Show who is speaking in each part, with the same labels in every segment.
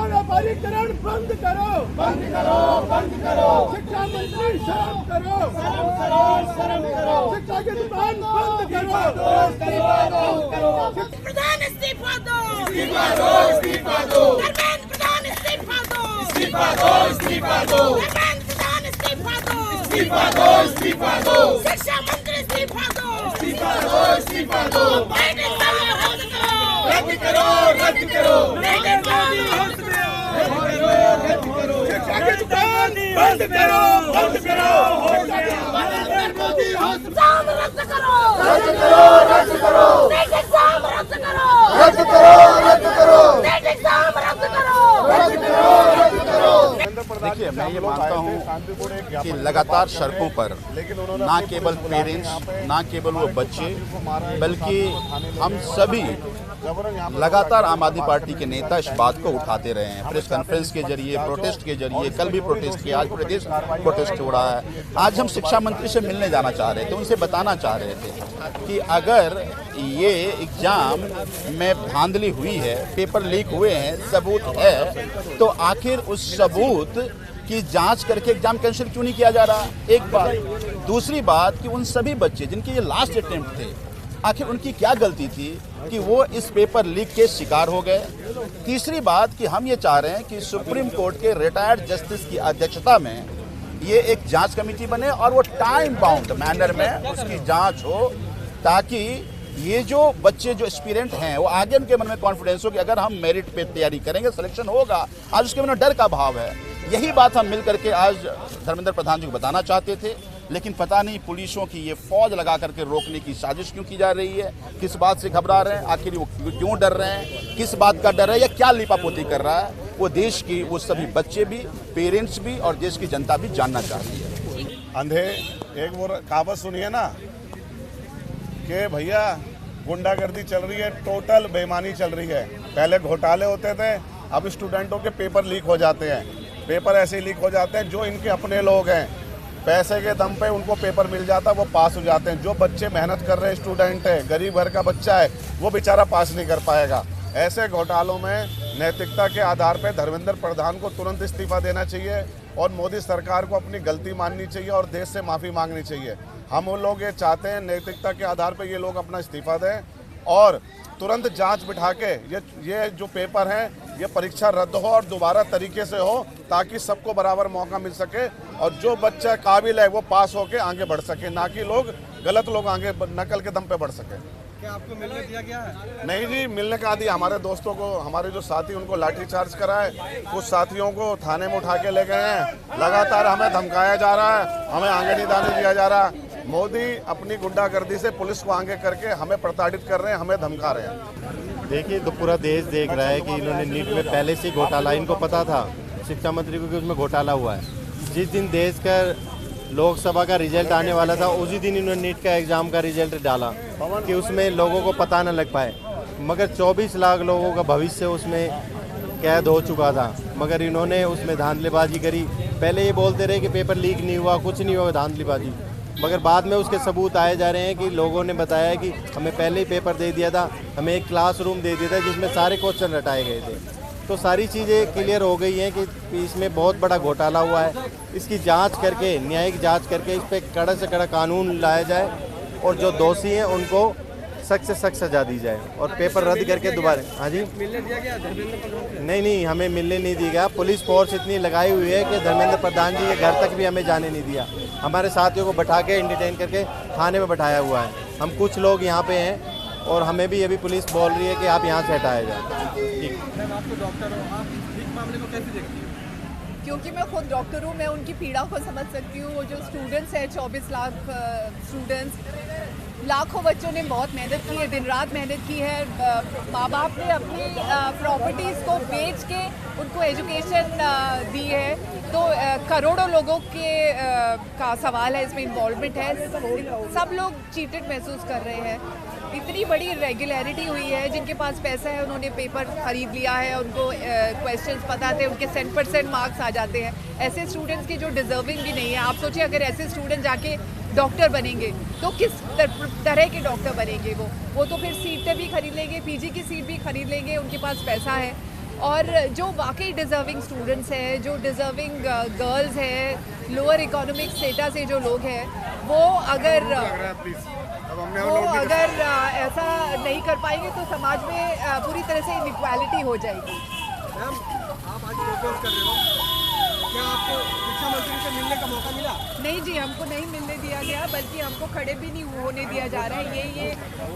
Speaker 1: व्यापारीकरण बंद करो, बंद करो, बंद करो। शिक्षा मंत्री शर्म करो, शर्म करो, शर्म करो। शिक्षा की दुकान बंद करो, इस्तीफा दो,
Speaker 2: प्रधान इस्तीफा दो,
Speaker 1: इस्तीफा दो, इस्तीफा दो,
Speaker 2: धर्मेंद्र प्रधान इस्तीफा दो,
Speaker 1: इस्तीफा दो, इस्तीफा दो,
Speaker 2: धर्मेंद्र प्रधान इस्तीफा दो,
Speaker 1: इस्तीफा दो, इस्तीफा दो,
Speaker 2: शिक्षा मंत्री इस्तीफा दो,
Speaker 1: इस्तीफा दो, इस्तीफा दो।
Speaker 2: रद्द
Speaker 1: करो, रद्द करो,
Speaker 2: रद्द करो।
Speaker 1: शिक्षा की दुकान बंद करो, बंद करो।
Speaker 2: एग्जाम रद्द करो,
Speaker 1: रद्द करो, रद्द करो,
Speaker 2: नेट एग्जाम रद्द करो,
Speaker 1: रद्द करो, रद्द करो,
Speaker 2: नेट एग्जाम रद्द करो,
Speaker 1: रद्द करो, रद्द करो।
Speaker 3: देखिए, मैं ये मानता हूँ कि लगातार सड़कों पर ना केवल पेरेंट्स, ना केवल वो बच्चे, बल्कि हम सभी लगातार आम आदमी पार्टी के नेता इस बात को उठाते रहे हैं। प्रेस कॉन्फ्रेंस के जरिए, प्रोटेस्ट के जरिए, कल भी प्रोटेस्ट किया, आज प्रदेश प्रोटेस्ट हो रहा है। आज हम शिक्षा मंत्री से मिलने जाना चाह रहे थे, उनसे बताना चाह रहे थे कि अगर ये एग्जाम में धांधली हुई है, पेपर लीक हुए हैं, सबूत है, तो आखिर उस सबूत की जांच करके एग्जाम कैंसिल क्यों नहीं किया जा रहा? एक बात। दूसरी बात कि उन सभी बच्चे जिनके ये लास्ट अटेम्प्ट थे, आखिर उनकी क्या गलती थी कि वो इस पेपर लीक के शिकार हो गए? तीसरी बात कि हम ये चाह रहे हैं कि सुप्रीम कोर्ट के रिटायर्ड जस्टिस की अध्यक्षता में ये एक जांच कमेटी बने और वो टाइम बाउंड मैनर में उसकी जांच हो, ताकि ये जो बच्चे जो एस्पिरेंट हैं वो आगे उनके मन में कॉन्फिडेंस हो कि अगर हम मेरिट पे तैयारी करेंगे सिलेक्शन होगा। आज उसके मन में डर का भाव है। यही बात हम मिल करके आज धर्मेंद्र प्रधान जी को बताना चाहते थे, लेकिन पता नहीं पुलिसों की ये फौज लगा करके रोकने की साजिश क्यों की जा रही है, किस बात से घबरा रहे हैं, आखिर वो क्यों डर रहे हैं, किस बात का डर है या क्या लिपापोती कर रहा है, वो देश की वो सभी बच्चे भी, पेरेंट्स भी और देश की जनता भी जानना चाहती है।
Speaker 4: अंधे एक वो कहावत सुनिए ना कि भैया गुंडागर्दी चल रही है, टोटल बेईमानी चल रही है। पहले घोटाले होते थे, अब स्टूडेंटों के पेपर लीक हो जाते हैं। पेपर ऐसे लीक हो जाते हैं जो इनके अपने लोग हैं, पैसे के दम पे उनको पेपर मिल जाता है, वो पास हो जाते हैं। जो बच्चे मेहनत कर रहे हैं, स्टूडेंट है, गरीब घर का बच्चा है, वो बेचारा पास नहीं कर पाएगा। ऐसे घोटालों में नैतिकता के आधार पर धर्मेंद्र प्रधान को तुरंत इस्तीफा देना चाहिए और मोदी सरकार को अपनी गलती माननी चाहिए और देश से माफ़ी मांगनी चाहिए। हम उन लोग ये चाहते हैं नैतिकता के आधार पर ये लोग अपना इस्तीफा दें और तुरंत जांच बिठा के ये जो पेपर हैं ये परीक्षा रद्द हो और दोबारा तरीके से हो, ताकि सबको बराबर मौका मिल सके और जो बच्चा काबिल है वो पास होके आगे बढ़ सके, ना कि लोग गलत लोग आगे नकल के दम पे बढ़ सके।
Speaker 5: क्या आपको मिलने दिया गया है?
Speaker 4: नहीं जी, मिलने का दिया। हमारे दोस्तों को, हमारे जो साथी उनको लाठीचार्ज कराए, कुछ साथियों को थाने में उठा के ले गए हैं। लगातार हमें धमकाया जा रहा है, हमें आगे नहीं जाने दिया जा रहा। मोदी अपनी गुंडागर्दी से पुलिस को आगे करके हमें प्रताड़ित कर रहे हैं, हमें धमका रहे हैं।
Speaker 6: देखिए, तो पूरा देश देख रहा है कि इन्होंने नीट में पहले से घोटाला, इनको पता था शिक्षा मंत्री को कि उसमें घोटाला हुआ है। जिस दिन देश का लोकसभा का रिजल्ट आने वाला था, उसी दिन इन्होंने नीट का एग्ज़ाम का रिजल्ट डाला कि उसमें लोगों को पता न लग पाए। मगर 24 लाख लोगों का भविष्य उसमें कैद हो चुका था, मगर इन्होंने उसमें धांधलीबाजी करी। पहले ये बोलते रहे कि पेपर लीक नहीं हुआ, कुछ नहीं हुआ, धांधलीबाजी, मगर बाद में उसके सबूत आए जा रहे हैं कि लोगों ने बताया कि हमें पहले ही पेपर दे दिया था, हमें एक क्लासरूम दे दिया था जिसमें सारे क्वेश्चन रटाए गए थे। तो सारी चीज़ें क्लियर हो गई हैं कि इसमें बहुत बड़ा घोटाला हुआ है। इसकी जांच करके, न्यायिक जांच करके इस पर कड़ा से कड़ा कानून लाया जाए और जो दोषी हैं उनको सख्त से सख्त सजा दी जाए और पेपर रद्द करके दोबारा। हाँ जी,
Speaker 5: मिलने दिया गया धर्मेंद्र प्रधान?
Speaker 6: नहीं, हमें मिलने नहीं दिया गया। पुलिस फोर्स इतनी लगाई हुई है कि धर्मेंद्र प्रधान जी के घर तक भी हमें जाने नहीं दिया। हमारे साथियों को बैठा के इंटरटेन करके थाने में बैठाया हुआ है। हम कुछ लोग यहाँ पे हैं और हमें भी अभी पुलिस बोल रही है कि आप यहाँ से हटाया जाए। ठीक।
Speaker 5: मैम, आप तो डॉक्टर हो, आप इस मामले को कैसे देखती हैं?
Speaker 7: क्योंकि मैं खुद डॉक्टर हूँ, मैं उनकी पीड़ा को समझ सकती हूँ। वो जो स्टूडेंट्स हैं, 24 लाख स्टूडेंट्स, लाखों बच्चों ने बहुत मेहनत की है, दिन रात मेहनत की है। माँ बाप ने अपनी प्रॉपर्टीज़ को बेच के उनको एजुकेशन दी है। तो करोड़ों लोगों के का सवाल है, इसमें इन्वॉल्वमेंट है। सब लोग चीटेड महसूस कर रहे हैं। इतनी बड़ी रेगुलरिटी हुई है, जिनके पास पैसा है उन्होंने पेपर खरीद लिया है, उनको क्वेश्चंस पता थे, उनके 100% मार्क्स आ जाते हैं। ऐसे स्टूडेंट्स की जो डिजर्विंग भी नहीं है, आप सोचिए अगर ऐसे स्टूडेंट जाके डॉक्टर बनेंगे तो किस तरह के डॉक्टर बनेंगे वो तो फिर सीटें भी खरीद लेंगे, पीजी की सीट भी खरीद लेंगे, उनके पास पैसा है। और जो वाकई डिज़र्विंग स्टूडेंट्स हैं, जो डिज़र्विंग गर्ल्स हैं, लोअर इकोनॉमिक स्टेटा से जो लोग हैं, वो अगर ऐसा नहीं कर पाएंगे तो समाज में पूरी तरह से इनइक्वालिटी हो जाएगी।
Speaker 5: मैम, आप आज प्रोटेस्ट कर रहे हो, क्या आपको शिक्षा मंत्री से मिलने का मौका मिला?
Speaker 7: नहीं जी, हमको नहीं मिलने दिया गया, बल्कि हमको खड़े भी नहीं होने दिया जा रहा है।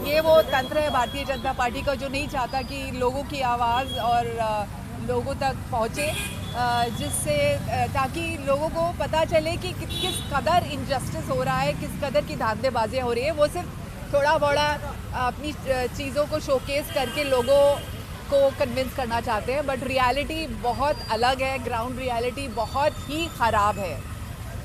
Speaker 7: ये वो तंत्र है भारतीय जनता पार्टी का, जो नहीं चाहता कि लोगों की आवाज़ और लोगों तक पहुँचे, जिससे ताकि लोगों को पता चले कि किस कदर इनजस्टिस हो रहा है, किस कदर की धांधलेबाजियाँ हो रही है। वो सिर्फ थोड़ा बड़ा अपनी चीज़ों को शोकेस करके लोगों को कन्विंस करना चाहते हैं, बट रियलिटी बहुत अलग है। ग्राउंड रियलिटी बहुत ही ख़राब है।